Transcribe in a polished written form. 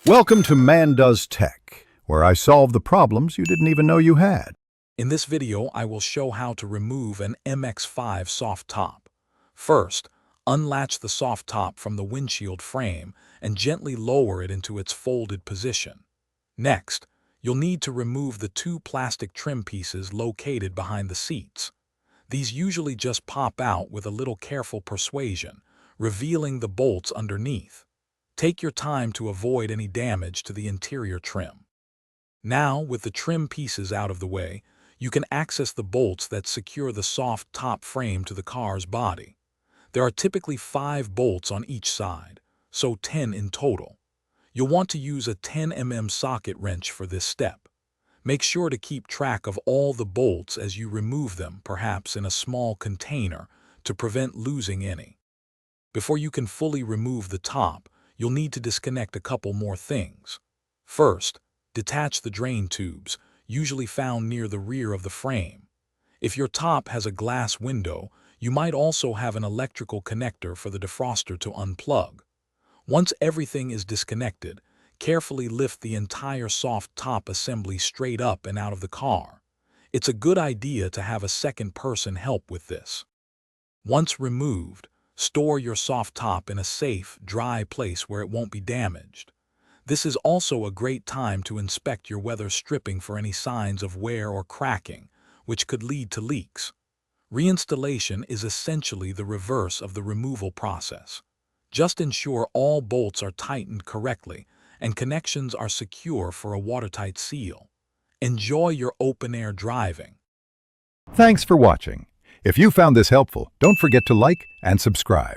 Welcome to Man Does Tech, where I solve the problems you didn't even know you had. In this video, I will show how to remove an MX-5 soft top. First, unlatch the soft top from the windshield frame and gently lower it into its folded position. Next, you'll need to remove the two plastic trim pieces located behind the seats. These usually just pop out with a little careful persuasion, revealing the bolts underneath. Take your time to avoid any damage to the interior trim. Now, with the trim pieces out of the way, you can access the bolts that secure the soft top frame to the car's body. There are typically 5 bolts on each side, so 10 in total. You'll want to use a 10 mm socket wrench for this step. Make sure to keep track of all the bolts as you remove them, perhaps in a small container, to prevent losing any. Before you can fully remove the top, you'll need to disconnect a couple more things. First, detach the drain tubes, usually found near the rear of the frame. If your top has a glass window, you might also have an electrical connector for the defroster to unplug. Once everything is disconnected, carefully lift the entire soft top assembly straight up and out of the car. It's a good idea to have a second person help with this. Once removed, store your soft top in a safe, dry place where it won't be damaged. This is also a great time to inspect your weather stripping for any signs of wear or cracking, which could lead to leaks. Reinstallation is essentially the reverse of the removal process. Just ensure all bolts are tightened correctly and connections are secure for a watertight seal. Enjoy your open-air driving. Thanks for watching. If you found this helpful, don't forget to like and subscribe.